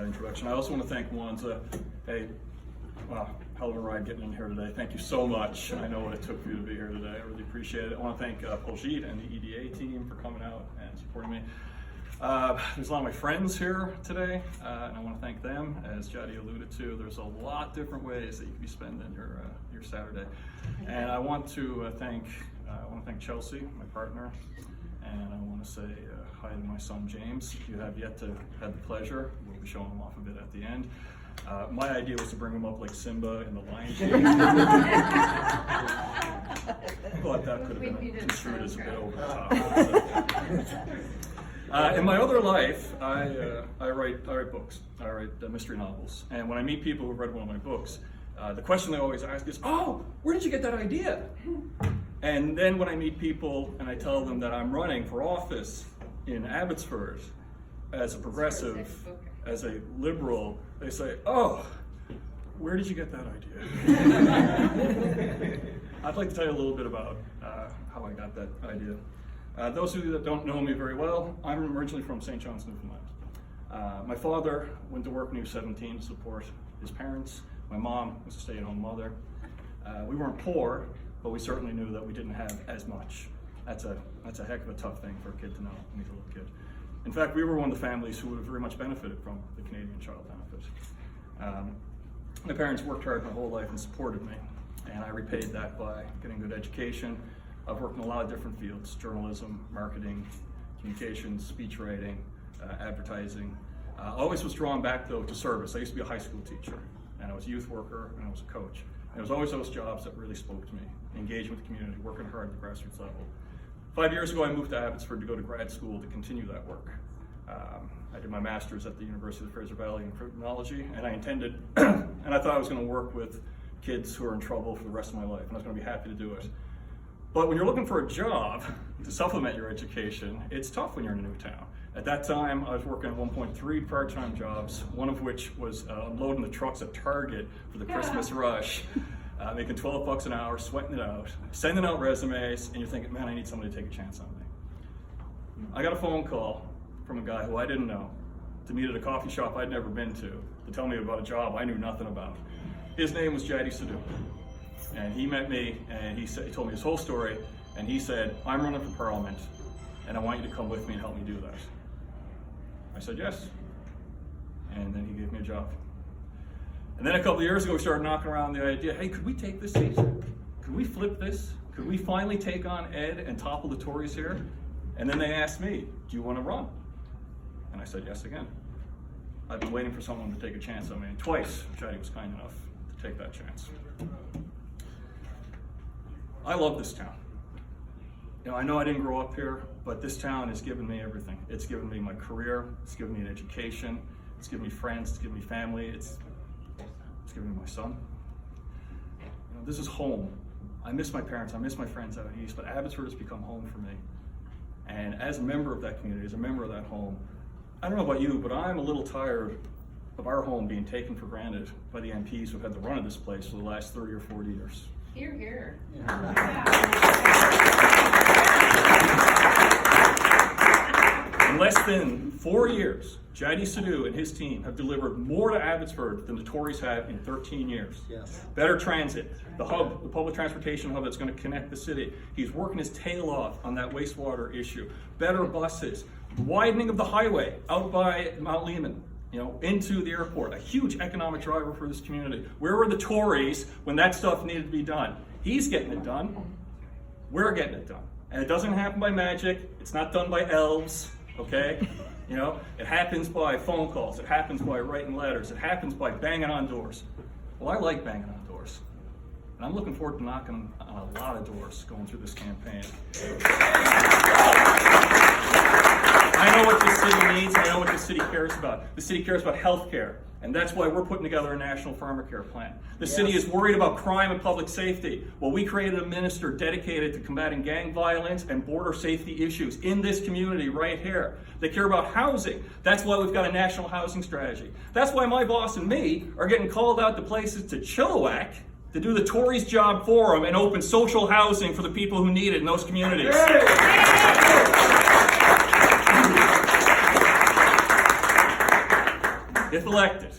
that introduction. I also want to thank Wanza. Hey, wow, hell of a ride getting in here today. Thank you so much. I know what it took for you to be here today. I really appreciate it. I want to thank Poljit and the EDA team for coming out and supporting me. There's a lot of my friends here today, and I want to thank them. As Jadi alluded to, there's a lot different ways that you could be spending your Saturday. And I want to thank Chelsea, my partner, and I want to say hi to my son James. If you have yet to have the pleasure, we'll be showing him off a bit at the end. My idea was to bring him up like Simba in the Lion King. But that could have been construed as a bit over the top. In my other life, I write books. I write mystery novels. And when I meet people who've read one of my books, the question they always ask is, "Oh, where did you get that idea?" And then when I meet people and I tell them that I'm running for office in Abbotsford as a progressive, as a liberal, they say, "Oh, where did you get that idea?" I'd like to tell you a little bit about how I got that idea. Those of you that don't know me very well, I'm originally from St. John's, Newfoundland. My father went to work when he was 17 to support his parents. My mom was a stay-at-home mother. We weren't poor, but we certainly knew that we didn't have as much. That's a heck of a tough thing for a kid to know when he's a little kid. In fact, we were one of the families who would have very much benefited from the Canadian Child Benefit. My parents worked hard my whole life and supported me, and I repaid that by getting a good education. I've worked in a lot of different fields: journalism, marketing, communications, speech writing, advertising. I always was drawn back though to service. I used to be a high school teacher, and I was a youth worker, and I was a coach. And it was always those jobs that really spoke to me: engaging with the community, working hard at the grassroots level. 5 years ago, I moved to Abbotsford to go to grad school to continue that work. I did my master's at the University of the Fraser Valley in criminology, and I intended, and I thought I was going to work with kids who are in trouble for the rest of my life, and I was going to be happy to do it. But when you're looking for a job to supplement your education, it's tough when you're in a new town. At that time, I was working at 1.3 part-time jobs, one of which was unloading the trucks at Target for the Christmas rush, making $12 an hour, sweating it out, sending out resumes, and you're thinking, man, I need somebody to take a chance on me. I got a phone call from a guy who I didn't know to meet at a coffee shop I'd never been to tell me about a job I knew nothing about. His name was Jadi Sidhu. And he met me, and he told me his whole story, and he said, "I'm running for Parliament, and I want you to come with me and help me do that." I said yes, and then he gave me a job. And then a couple of years ago, we started knocking around the idea, hey, could we take this seat? Could we flip this? Could we finally take on Ed and topple the Tories here? And then they asked me, do you want to run? And I said yes again. I've been waiting for someone to take a chance on me, and twice Jadi was kind enough to take that chance. I love this town. You know, I know I didn't grow up here, but this town has given me everything. It's given me my career, it's given me an education, it's given me friends, it's given me family, it's given me my son. You know, this is home. I miss my parents, I miss my friends out east, but Abbotsford has become home for me. And as a member of that community, as a member of that home, I don't know about you, but I'm a little tired of our home being taken for granted by the MPs who've had the run of this place for the last 30 or 40 years. Hear, hear. In less than 4 years, Jadi Sidhu and his team have delivered more to Abbotsford than the Tories have in 13 years. Yes. Better transit, the hub, the public transportation hub that's going to connect the city. He's working his tail off on that wastewater issue. Better buses, the widening of the highway out by Mount Lehman, you know, into the airport, a huge economic driver for this community. Where were the Tories when that stuff needed to be done? He's getting it done. We're getting it done. And it doesn't happen by magic. It's not done by elves, okay? You know, it happens by phone calls. It happens by writing letters. It happens by banging on doors. Well, I like banging on doors. And I'm looking forward to knocking on a lot of doors going through this campaign. I know what this city needs, and I know what this city cares about. The city cares about health care, and that's why we're putting together a national pharma care plan. The city is worried about crime and public safety. Well, we created a minister dedicated to combating gang violence and border safety issues in this community right here. They care about housing. That's why we've got a national housing strategy. That's why my boss and me are getting called out to places to Chilliwack to do the Tories' job for them and open social housing for the people who need it in those communities. if elected,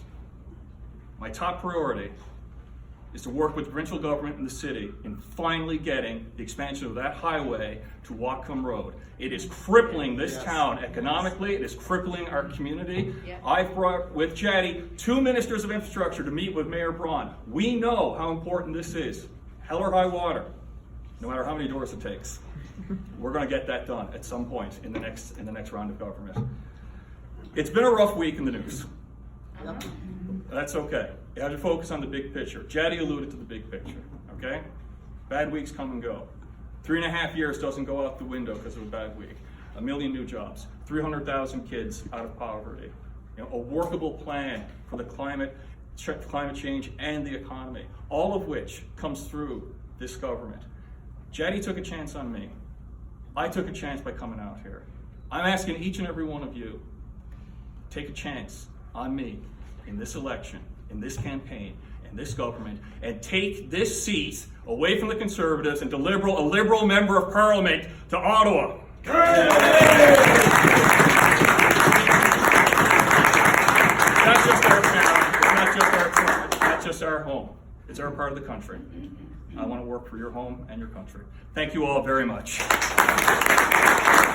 my top priority is to work with the provincial government and the city in finally getting the expansion of that highway to Whatcom Road. It is crippling this town economically, it is crippling our community. I've brought with Jaddy 2 ministers of infrastructure to meet with Mayor Braun. We know how important this is. Hell or high water, no matter how many doors it takes. We're going to get that done at some point in the next round of government. It's been a rough week in the news. That's okay. You have to focus on the big picture. Jaddy alluded to the big picture, okay? Bad weeks come and go. 3.5 years doesn't go out the window because of a bad week. 1 million new jobs, 300,000 kids out of poverty. A workable plan for the climate change and the economy, all of which comes through this government. Jaddy took a chance on me. I took a chance by coming out here. I'm asking each and every one of you, take a chance on me in this election, in this campaign, in this government, and take this seat away from the Conservatives and a liberal member of Parliament to Ottawa. Not just our town, not just our home. It's our part of the country. I want to work for your home and your country. Thank you all very much.